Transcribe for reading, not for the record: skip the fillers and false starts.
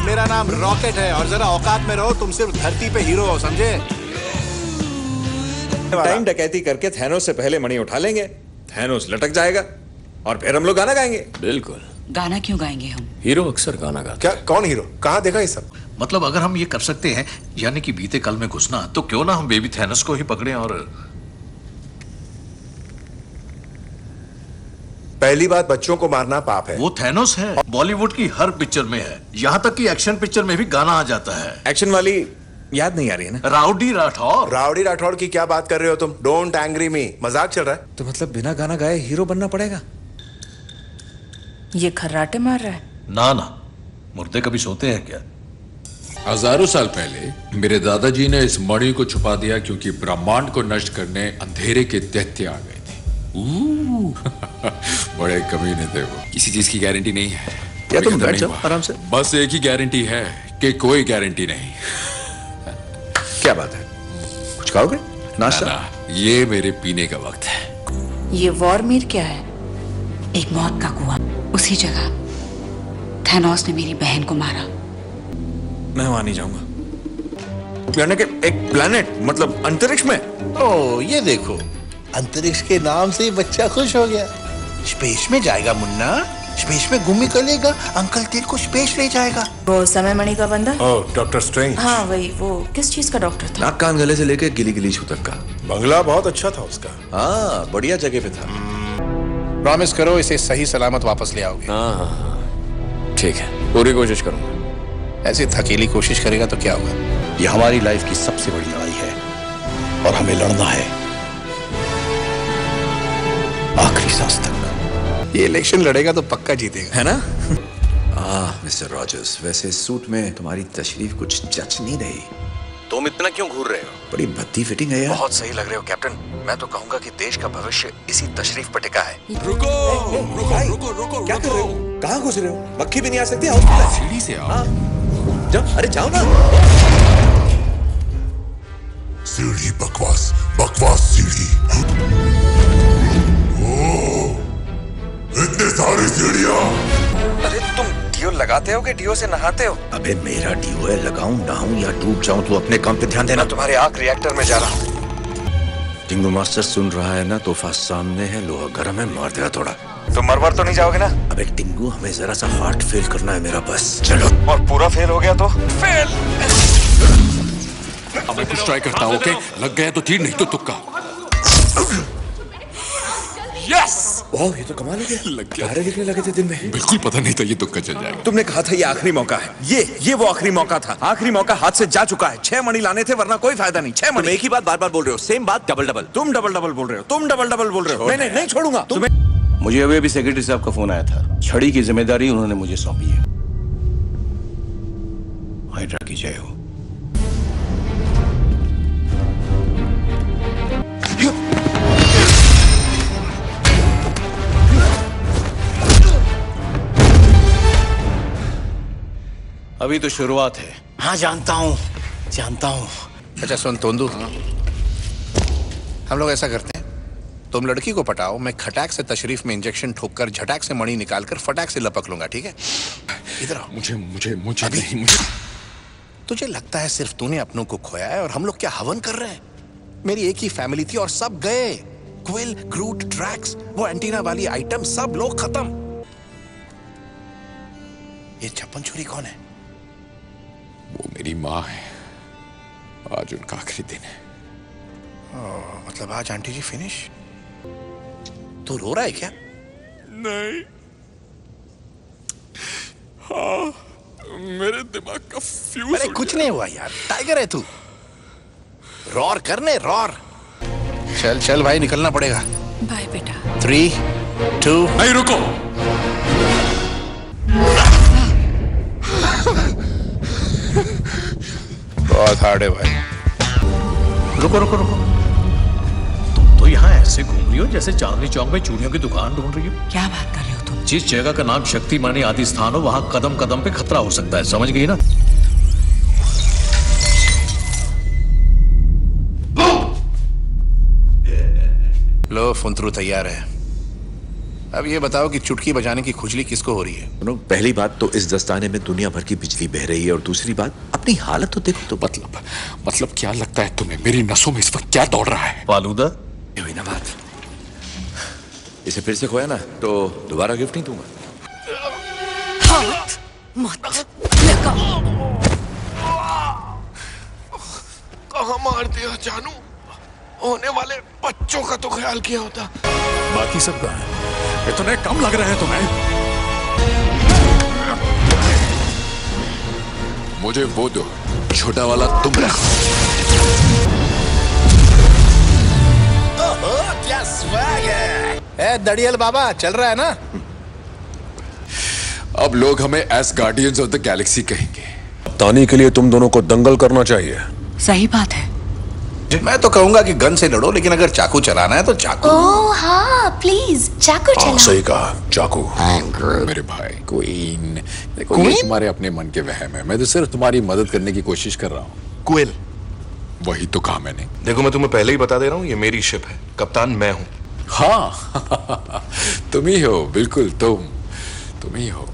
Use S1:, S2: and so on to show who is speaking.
S1: मेरा नाम रॉकेट है और जरा औकात में रहो, तुम सिर्फ धरती पे हीरो हो, समझे?
S2: टाइम डकैती करके थैनोस से पहले मणि उठा लेंगे, थैनोस लटक जाएगा और फिर हम लोग गाना गाएंगे।
S3: बिल्कुल।
S4: गाना क्यों गाएंगे हम?
S3: हीरो अक्सर गाना गाता।
S1: क्या? कौन हीरो? कहाँ देखा ये सब?
S5: मतलब अगर हम ये कर सकते हैं, यानी कि बीते कल में घुसना, तो क्यों ना हम बेबी थैनोस को ही पकड़ें और
S1: पहली बात, बच्चों को मारना पाप है।
S5: वो थैनोस है, बॉलीवुड की हर पिक्चर में है, यहाँ तक कि एक्शन पिक्चर में भी गाना आ जाता है।
S2: एक्शन वाली याद नहीं आ रही है ना?
S5: राउडी राठौर।
S1: राउडी राठौड़ की क्या बात कर रहे हो तुम? डोंट एंग्री मी, मजाक चल रहा है।
S2: तो मतलब बिना गाना गाए हीरो बनना पड़ेगा?
S4: ये खर्राटे मार रहा है?
S5: ना ना, मुर्दे कभी सोते हैं क्या?
S6: हजारों साल पहले मेरे दादाजी ने इस मणि को छुपा दिया क्योंकि ब्रह्मांड को नष्ट करने अंधेरे के दैत्य आ गए थे। बड़े कमीने थे वो। किसी चीज की गारंटी नहीं है।
S2: या तुम बैठ जाओ आराम से।
S6: बस एक ही गारंटी है कि कोई गारंटी नहीं।
S2: क्या बात है, कुछ खाओगे? नाश्ता?
S6: ना, ये मेरे पीने का वक्त है।
S4: ये वॉरमीर क्या है? एक मौत का कुआं, उसी जगह थैनोस ने मेरी बहन को मारा।
S2: मैं वहां नहीं जाऊंगा। यानी कि एक प्लेनेट, मतलब अंतरिक्ष में?
S7: ओ, ये देखो, अंतरिक्ष के नाम से ही बच्चा खुश हो गया। स्पेस में जाएगा मुन्ना, स्पेस में घूमी करेगा, अंकल तेरे को स्पेस ले जाएगा।
S4: वो समय मणि का बंदा?
S1: ओह, डॉक्टर स्ट्रेंज।
S4: हाँ वही। वो किस चीज का डॉक्टर था?
S2: नाक कान गले से लेके गिली गिली छू तक का।
S1: बंगला बहुत अच्छा था उसका।
S2: हाँ, बढ़िया जगह पे था।
S7: प्रॉमिस करो इसे सही सलामत वापस ले आओगे।
S3: हाँ, ठीक है, पूरी कोशिश करूंगा।
S7: ऐसे थकीली कोशिश करेगा तो क्या होगा? ये हमारी लाइफ की सबसे बड़ी लड़ाई है और हमें लड़ना है आखिरी सांस तक। ये इलेक्शन लड़ेगा तो पक्का जीतेगा,
S2: है ना?
S8: मिस्टर रॉजर्स, वैसे सूट में तुम्हारी तशरीफ कुछ जच नहीं रही।
S2: तुम इतना क्यों घूर रहे हो?
S8: बड़ी भद्दी फिटिंग है यार।
S2: बहुत सही लग रहे हो कैप्टन। मैं तो कहूंगा कि देश का भविष्य इसी तशरीफ पर टिका है।
S6: रुको रुको रुको रुको।
S2: क्या कर रहे हो? कहाँ घुस रहे हो? मक्खी भी नहीं आ सकती? आओ
S6: सीढ़ी से आओ।
S2: जाओ, अरे जाओ ना।
S9: सीढ़ी बकवास, बकवास सीढ़ी। इतने सारी सीढ़ियां।
S2: अरे तुम डीओ लगाते हो कि डीओ से नहाते हो?
S8: अबे मेरा डीओ है, लगाऊं नहाऊं या डूब जाऊं तो अपने काम पे ध्यान देना।
S2: तुम्हारे आग रिएक्टर में जा रहा हूँ।
S8: टिंगू मास्टर सुन रहा है ना? तोहफा सामने है, लोहा गर्म है, मार देगा थोड़ा।
S2: तुम मरवर तो नहीं जाओगे ना?
S8: अबे टिंगू, हमें जरा सा हार्ट फेल करना है मेरा, बस चलो।
S2: और पूरा फेल हो गया तो? फेल।
S6: अब मैं कुछ ट्राई करता हूँ, ओके? लग गया तो तीर, नहीं तो तुक्का। यस!
S2: वाह, ये तो कमाल हो गया।
S6: लग गया।
S2: तारे दिखने लगे थे दिन में।
S6: बिल्कुल पता नहीं था ये तुक्का चल जाएगा।
S2: तुमने कहा था ये आखिरी मौका है। ये वो आखिरी मौका था। आखिरी मौका हाथ से जा चुका है। 6 मणि लाने थे, वरना कोई फायदा नहीं। 6 मणि।
S8: एक ही बात बार बार बोल रहे हो, सेम बात डबल डबल।
S2: तुम डबल डबल बोल रहे हो, तुम डबल डबल बोल रहे हो। नहीं नहीं नहीं छोड़ूंगा तुम्हें।
S7: मुझे अभी सेक्रेटरी साहब का फोन आया था। छड़ी की जिम्मेदारी उन्होंने मुझे सौंपी है। हाइड्रा की जय हो। अभी तो शुरुआत है। हाँ जानता हूँ। अच्छा सुन तोंदू, हम लोग ऐसा करते हैं, तुम लड़की को पटाओ, मैं खटाक से तशरीफ में इंजेक्शन ठोककर झटाक से मणि निकालकर फटाक से लपक लूंगा, ठीक है? इधर आओ।
S6: मुझे
S7: अभी
S6: नहीं, मुझे।
S7: तुझे लगता है सिर्फ तूने अपनों को खोया है और हम लोग क्या हवन कर रहे हैं? मेरी एक ही फैमिली थी और सब गए। क्विल, ग्रूट, ड्रैक्स, वो एंटीना वाली आइटम, सब लोग खत्म। ये छप्पन छुरी कौन है?
S6: वो मेरी माँ है। आज उनका आखिरी दिन है।
S7: मतलब आज आंटी जी फिनिश? तू रो रहा है क्या?
S6: नहीं। हाँ, मेरे दिमाग का फ्यूज।
S7: अरे कुछ नहीं हुआ यार, टाइगर है तू। रॉर करने रॉर। चल चल भाई, निकलना पड़ेगा।
S4: बाय बेटा।
S7: 3, 2।
S6: नहीं, रुको।
S7: बहुत हार्ड है भाई।
S5: रुको रुको रुको, तुम तो यहाँ ऐसे घूम रही हो जैसे चांदनी चौक में चूड़ियों की दुकान ढूंढ रही हो।
S4: क्या बात कर रहे हो तुम?
S5: जिस जगह का नाम शक्ति मानी आदि स्थान हो, वहां कदम कदम पे खतरा हो सकता है, समझ गई ना? लो, फुंतरू तैयार है।
S7: अब ये बताओ कि चुटकी बजाने की खुजली किसको हो रही है?
S8: सुनो, पहली बात तो इस दस्ताने में दुनिया भर की बिजली बह रही है, और दूसरी बात अपनी हालत तो देखो। तो
S6: मतलब क्या लगता है तुम्हें मेरी नसों में इस वक्त क्या दौड़ रहा है?
S5: फालूदा।
S8: ये हुई ना बात। इसे फिर से खोया ना तो दोबारा गिफ्ट नहीं दूंगा।
S4: मत लगा।
S7: कहाँ मार दिया जानू? होने वाले बच्चों का तो ख्याल किया होता।
S6: बाकी सब कहाँ है? इतने कम लग रहे हैं तुम्हें? मुझे वो दो, छोटा वाला तुम रखो।
S7: क्या स्वैग है। ए दड़ियल बाबा, चल रहा है ना?
S6: अब लोग हमें S guardians of the Galaxy कहेंगे।
S10: तानी के लिए तुम दोनों को दंगल करना चाहिए।
S4: सही बात है।
S7: मैं तो कहूंगा कि गन से लड़ो, लेकिन अगर चाकू चलाना है तो चाकू।
S11: ओह हाँ, प्लीज चाकू चलाओ।
S10: सही कहा, चाकू।
S6: मेरे भाई क्वीन, देखो ये तुम्हारे अपने मन के वहम है। मैं तो सिर्फ तुम्हारी मदद करने की कोशिश कर रहा हूँ।
S12: क्विल,
S6: वही तो कहा मैंने।
S12: देखो मैं तुम्हें पहले ही बता दे रहा हूँ, ये मेरी शिप है, कप्तान मैं हूँ।
S6: हाँ तुम ही हो, बिल्कुल तुम ही हो।